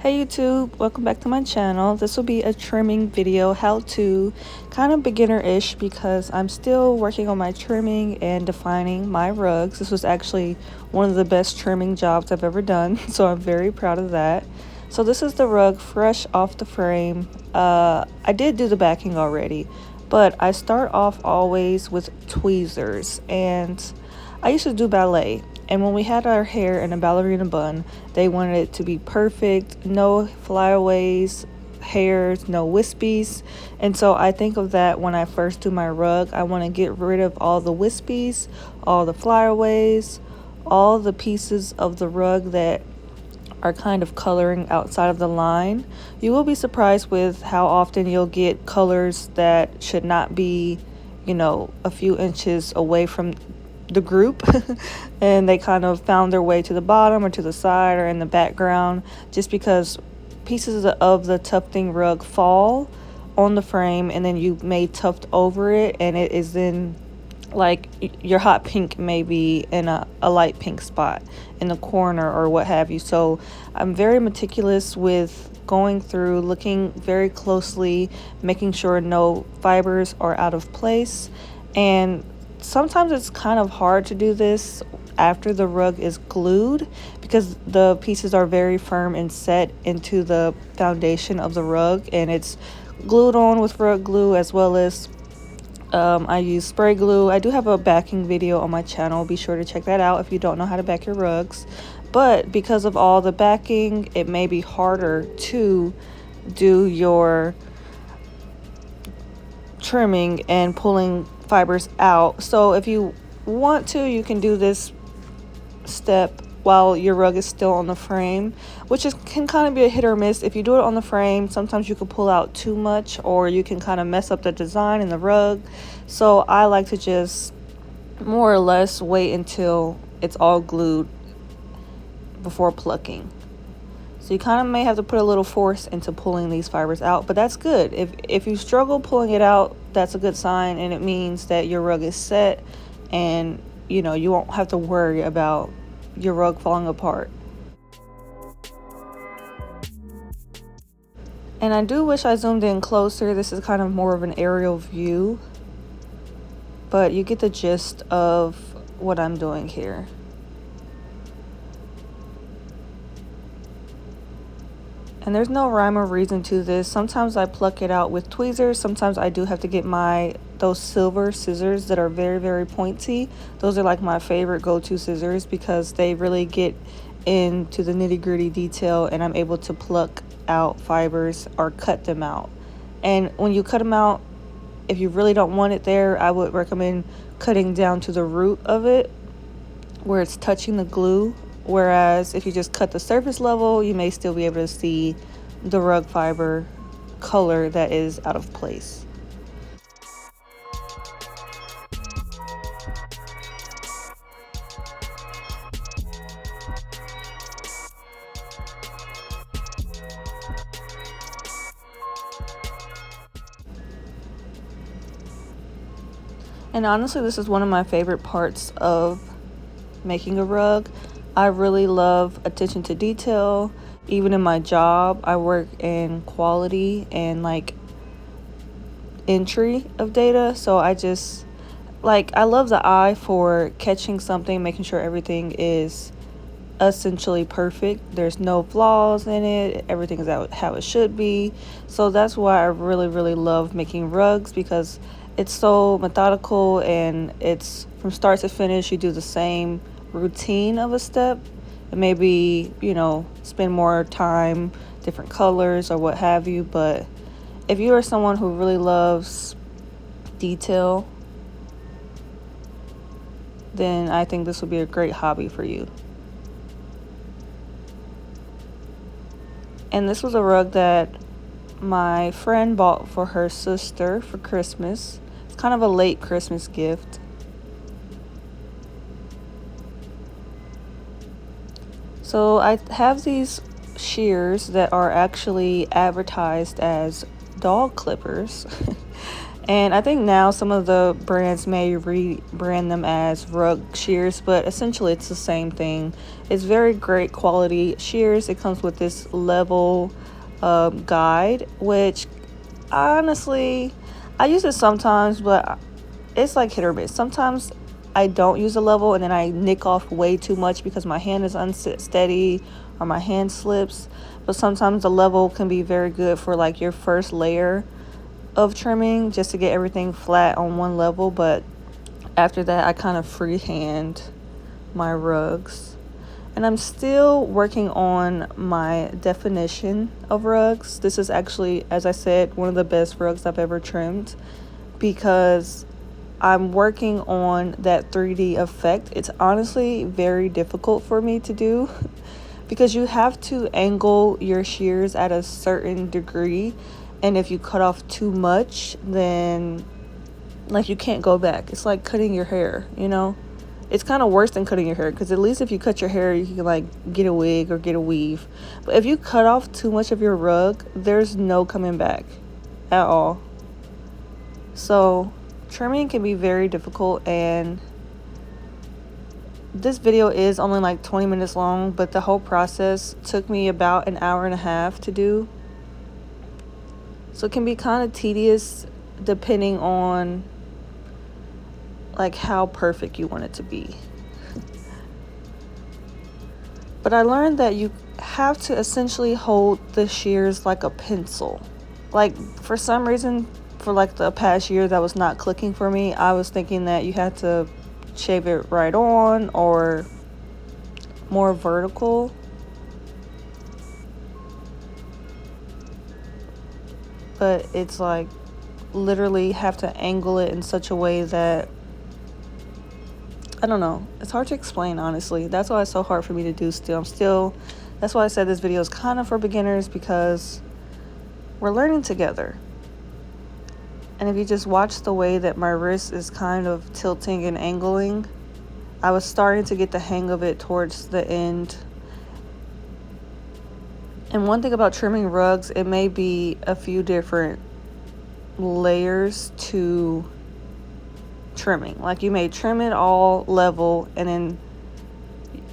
Hey YouTube, welcome back to my channel. This will be a trimming video, how to, kind of beginner-ish because I'm still working on my trimming and defining my rugs. This was actually one of the best trimming jobs I've ever done, so I'm very proud of that. So this is the rug fresh off the frame. I did do the backing already, but I start off always with tweezers, and I used to do ballet. And when we had our hair in a ballerina bun, they wanted it to be perfect, no flyaways, hairs, no wispies. And so I think of that when I first do my rug. I want to get rid of all the wispies, all the flyaways, all the pieces of the rug that are kind of coloring outside of the line. You will be surprised with how often you'll get colors that should not be, a few inches away from the group and they kind of found their way to the bottom or to the side or in the background just because pieces of the tufting rug fall on the frame and then you may tuft over it and it is then like your hot pink may be in a light pink spot in the corner or what have you. So I'm very meticulous with going through, looking very closely, making sure no fibers are out of place. And sometimes it's kind of hard to do this after the rug is glued because the pieces are very firm and set into the foundation of the rug, and it's glued on with rug glue as well as I use spray glue. I do have a backing video on my channel. Be sure to check that out if you don't know how to back your rugs. But because of all the backing, it may be harder to do your trimming and pulling fibers out. So if you want to, you can do this step while your rug is still on the frame, which can kind of be a hit or miss. If you do it on the frame, sometimes you can pull out too much or you can kind of mess up the design in the rug. So I like to just more or less wait until it's all glued before plucking. So you kind of may have to put a little force into pulling these fibers out, but that's good. If you struggle pulling it out, that's a good sign, and it means that your rug is set and you won't have to worry about your rug falling apart. And I do wish I zoomed in closer. This is kind of more of an aerial view, but you get the gist of what I'm doing here. And there's no rhyme or reason to this. Sometimes I pluck it out with tweezers. Sometimes I do have to get those silver scissors that are very, very pointy. Those are like my favorite go-to scissors because they really get into the nitty-gritty detail and I'm able to pluck out fibers or cut them out. And when you cut them out, if you really don't want it there, I would recommend cutting down to the root of it where it's touching the glue. Whereas if you just cut the surface level, you may still be able to see the rug fiber color that is out of place. And honestly, this is one of my favorite parts of making a rug. I really love attention to detail. Even in my job, I work in quality and like entry of data. So I love the eye for catching something, making sure everything is essentially perfect. There's no flaws in it. Everything is out how it should be. So that's why I really, really love making rugs because it's so methodical and it's from start to finish. You do the same routine of a step and maybe spend more time, different colors or what have you. But if you are someone who really loves detail, then I think this would be a great hobby for you. And this was a rug that my friend bought for her sister for Christmas. It's kind of a late Christmas gift. So I have these shears that are actually advertised as dog clippers And I think now some of the brands may rebrand them as rug shears, but essentially it's the same thing. It's very great quality shears. It comes with this level guide, which honestly, I use it sometimes, but it's like hit or miss. Sometimes I don't use a level and then I nick off way too much because my hand is unsteady or my hand slips. But sometimes the level can be very good for like your first layer of trimming, just to get everything flat on one level. But after that, I kind of freehand my rugs. And I'm still working on my definition of rugs. This is actually, as I said, one of the best rugs I've ever trimmed, because I'm working on that 3D effect. It's honestly very difficult for me to do because you have to angle your shears at a certain degree, and if you cut off too much, then like you can't go back. It's like cutting your hair, you know? It's kind of worse than cutting your hair, because at least if you cut your hair, you can like get a wig or get a weave. But if you cut off too much of your rug, there's no coming back at all. So trimming can be very difficult, and this video is only like 20 minutes long, but the whole process took me about an hour and a half to do. So it can be kind of tedious depending on like how perfect you want it to be. But I learned that you have to essentially hold the shears like a pencil. Like for some reason, for like the past year, that was not clicking for me. I was thinking that you had to shave it right on or more vertical. But it's like literally have to angle it in such a way that, I don't know, it's hard to explain, honestly. That's why it's so hard for me to do still. That's why I said this video is kind of for beginners, because we're learning together. And if you just watch the way that my wrist is kind of tilting and angling, I was starting to get the hang of it towards the end. And one thing about trimming rugs, it may be a few different layers to trimming. Like you may trim it all level, and then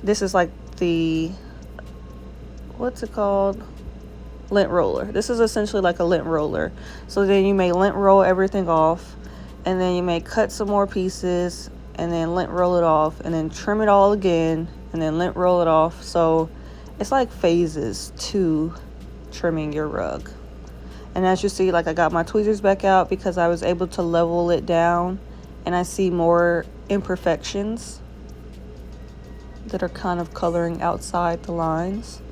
this is like the, what's it called? Lint roller. This is essentially like a lint roller. So then you may lint roll everything off, and then you may cut some more pieces and then lint roll it off, and then trim it all again and then lint roll it off. So it's like phases to trimming your rug. And as you see, like I got my tweezers back out because I was able to level it down, and I see more imperfections that are kind of coloring outside the lines.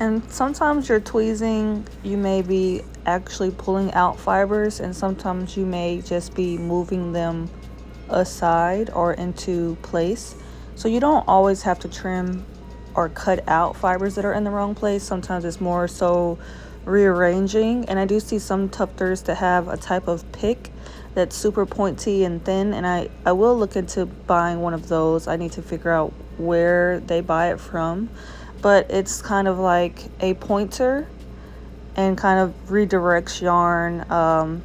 And sometimes you're tweezing, you may be actually pulling out fibers, and sometimes you may just be moving them aside or into place. So you don't always have to trim or cut out fibers that are in the wrong place. Sometimes it's more so rearranging. And I do see some tufters that have a type of pick that's super pointy and thin, and I will look into buying one of those. I need to figure out where they buy it from, but it's kind of like a pointer and kind of redirects yarn, kind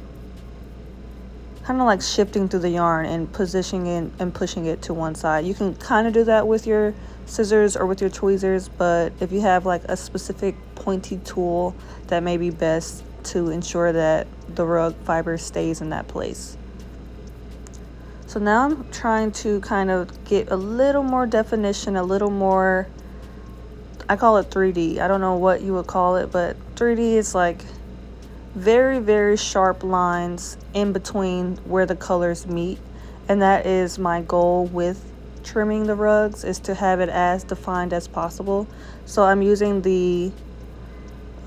of like shifting through the yarn and positioning it and pushing it to one side. You can kind of do that with your scissors or with your tweezers, but if you have like a specific pointy tool, that may be best to ensure that the rug fiber stays in that place. So now I'm trying to kind of get a little more definition, a little more, I call it 3D. I don't know what you would call it, but 3D is like very, very sharp lines in between where the colors meet. And that is my goal with trimming the rugs, is to have it as defined as possible. So I'm using the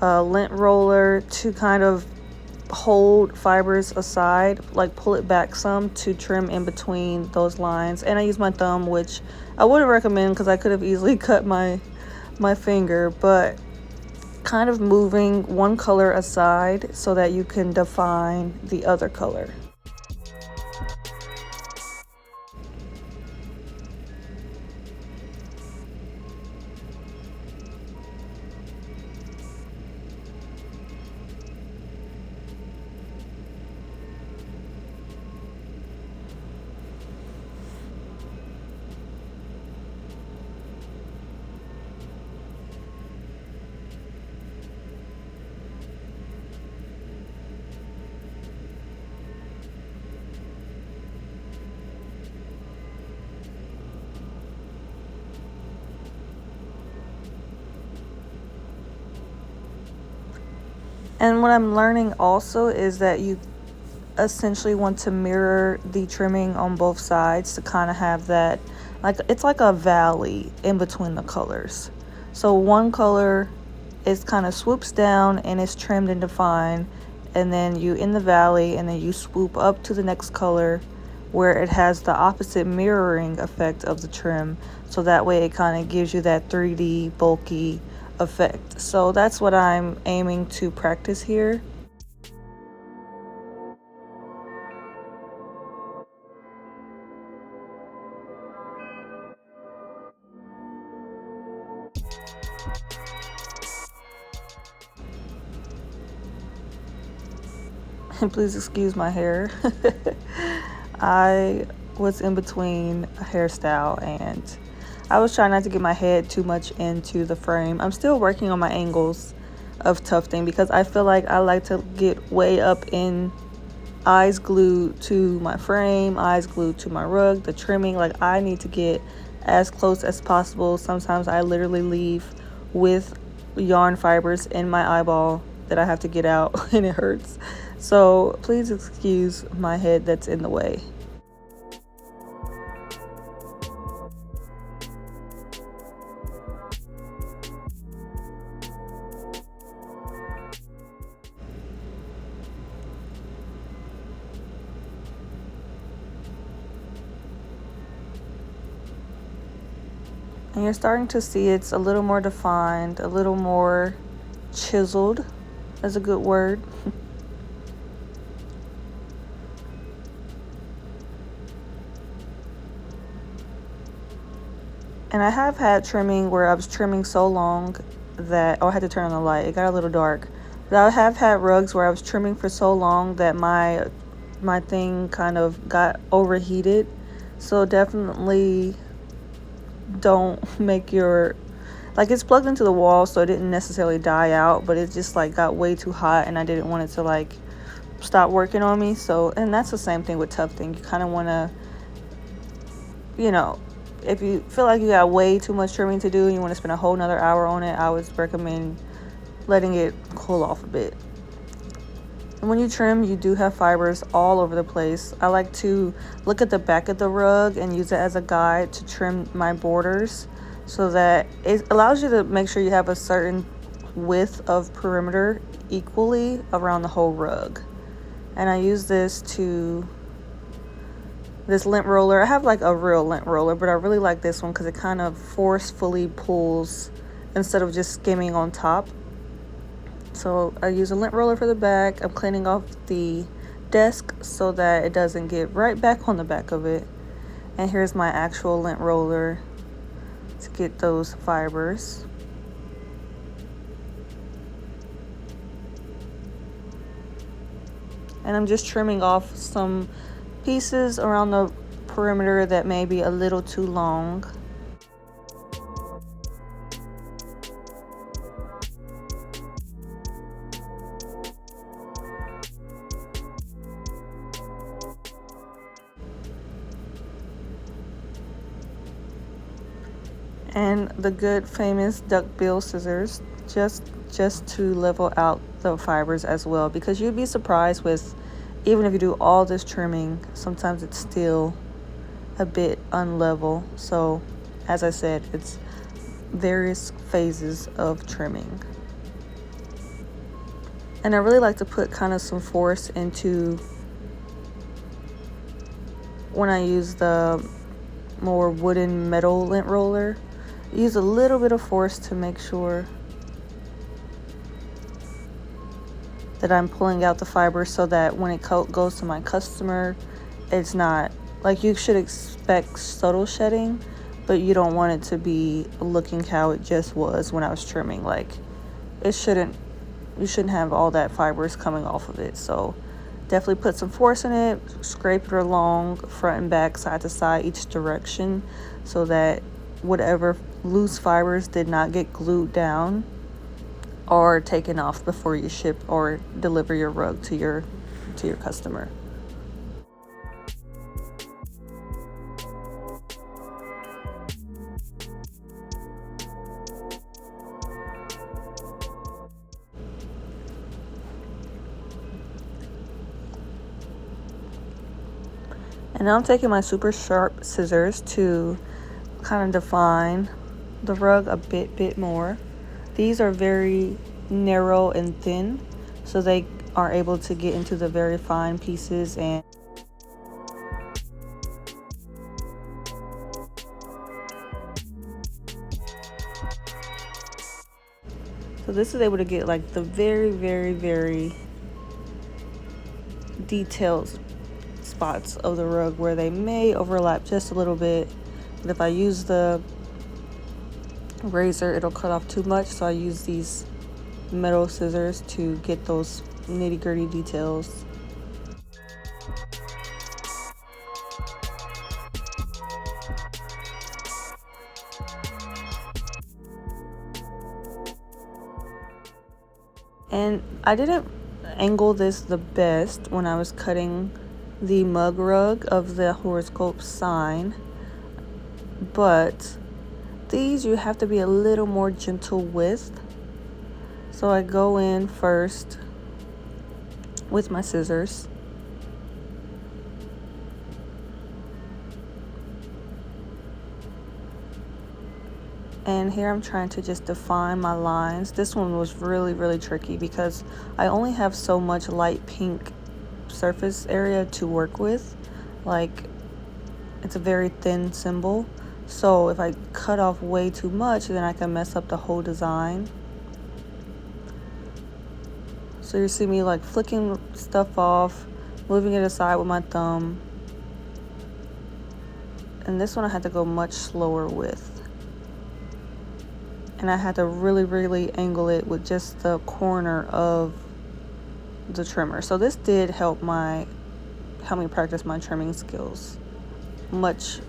lint roller to kind of hold fibers aside, like pull it back some to trim in between those lines. And I use my thumb, which I wouldn't recommend because I could have easily cut my finger, but kind of moving one color aside so that you can define the other color. And what I'm learning also is that you essentially want to mirror the trimming on both sides to kind of have that, like, it's like a valley in between the colors. So one color is kind of swoops down and is trimmed and defined, and then you in the valley, and then you swoop up to the next color where it has the opposite mirroring effect of the trim. So that way it kind of gives you that 3D bulky effect. So that's what I'm aiming to practice here. And please excuse my hair. I was in between a hairstyle and I was trying not to get my head too much into the frame. I'm still working on my angles of tufting because I feel like I like to get way up in, eyes glued to my frame, eyes glued to my rug, the trimming. Like, I need to get as close as possible. Sometimes I literally leave with yarn fibers in my eyeball that I have to get out and it hurts. So please excuse my head that's in the way. And you're starting to see it's a little more defined, a little more chiseled. That's a good word. And I have had trimming where I was trimming so long that, oh, I had to turn on the light. It got a little dark. But I have had rugs where I was trimming for so long that my thing kind of got overheated. So definitely don't make your, like, it's plugged into the wall, so it didn't necessarily die out, but it just like got way too hot and I didn't want it to like stop working on me. So, and that's the same thing with tufting. You kind of want to, you know, if you feel like you got way too much trimming to do and you want to spend a whole nother hour on it, I would recommend letting it cool off a bit. And when you trim, you do have fibers all over the place. I like to look at the back of the rug and use it as a guide to trim my borders so that it allows you to make sure you have a certain width of perimeter equally around the whole rug. And I use this lint roller. I have like a real lint roller, but I really like this one because it kind of forcefully pulls instead of just skimming on top. So I use a lint roller for the back. I'm cleaning off the desk so that it doesn't get right back on the back of it. And here's my actual lint roller to get those fibers. And I'm just trimming off some pieces around the perimeter that may be a little too long. And the good famous Duckbill scissors just to level out the fibers as well, because you'd be surprised with, even if you do all this trimming, sometimes it's still a bit unlevel. So as I said, it's various phases of trimming. And I really like to put kind of some force into when I use the more wooden metal lint roller. Use a little bit of force to make sure that I'm pulling out the fiber so that when it goes to my customer, it's not like, you should expect subtle shedding, but you don't want it to be looking how it just was when I was trimming. Like, you shouldn't have all that fibers coming off of it. So definitely put some force in it, scrape it along front and back, side to side, each direction, so that whatever loose fibers did not get glued down or taken off before you ship or deliver your rug to your customer. And now I'm taking my super sharp scissors to kind of define the rug a bit more. These are very narrow and thin, so they are able to get into the very fine pieces. And so this is able to get like the very detailed spots of the rug where they may overlap just a little bit. But if I use the razor, it'll cut off too much, so I use these metal scissors to get those nitty-gritty details. And I didn't angle this the best when I was cutting the mug rug of the horoscope sign, but these you have to be a little more gentle with. So I go in first with my scissors. And here I'm trying to just define my lines. This one was really tricky because I only have so much light pink surface area to work with. Like, it's a very thin symbol. So if I cut off way too much, then I can mess up the whole design. So you see me like flicking stuff off, moving it aside with my thumb. And this one I had to go much slower with. And I had to really angle it with just the corner of the trimmer. So this did help me practice my trimming skills much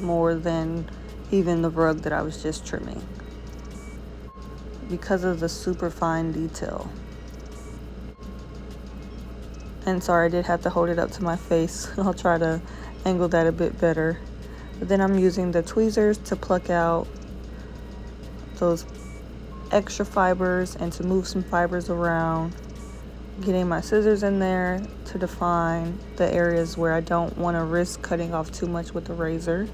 more than even the rug that I was just trimming, because of the super fine detail. And sorry, I did have to hold it up to my face. I'll try to angle that a bit better. But then I'm using the tweezers to pluck out those extra fibers and to move some fibers around, getting my scissors in there to define the areas where I don't want to risk cutting off too much with the razor.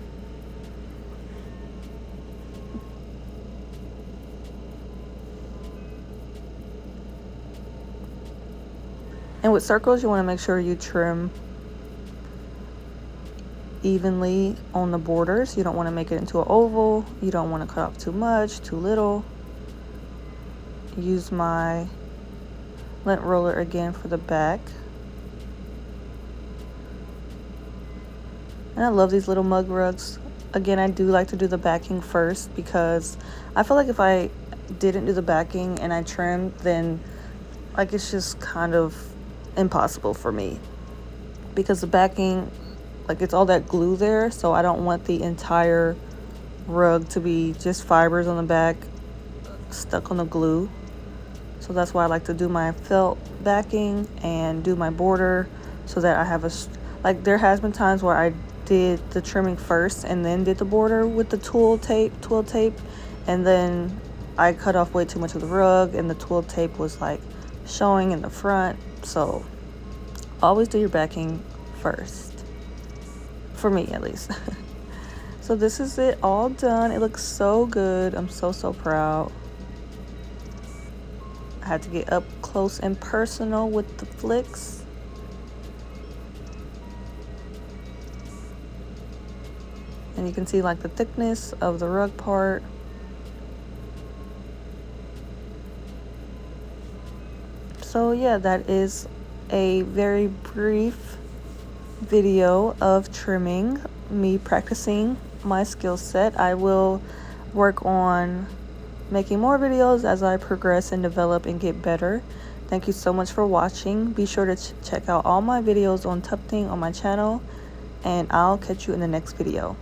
And with circles, you want to make sure you trim evenly on the borders. You don't want to make it into an oval. You don't want to cut off too much, too little. Use my lint roller again for the back. And I love these little mug rugs. Again, I do like to do the backing first because I feel like if I didn't do the backing and I trimmed, then like it's just kind of impossible for me, because the backing, like, it's all that glue there, so I don't want the entire rug to be just fibers on the back stuck on the glue. So that's why I like to do my felt backing and do my border, so that I have a, like, there has been times where I did the trimming first and then did the border with the twill tape, and then I cut off way too much of the rug and the twill tape was like showing in the front. So always do your backing first, for me at least. So this is it all done. It looks so good. I'm so proud. I had to get up close and personal with the flicks. And you can see like the thickness of the rug part. So yeah, that is a very brief video of trimming, me practicing my skill set. I will work on making more videos as I progress and develop and get better. Thank you so much for watching. Be sure to check out all my videos on tufting on my channel, and I'll catch you in the next video.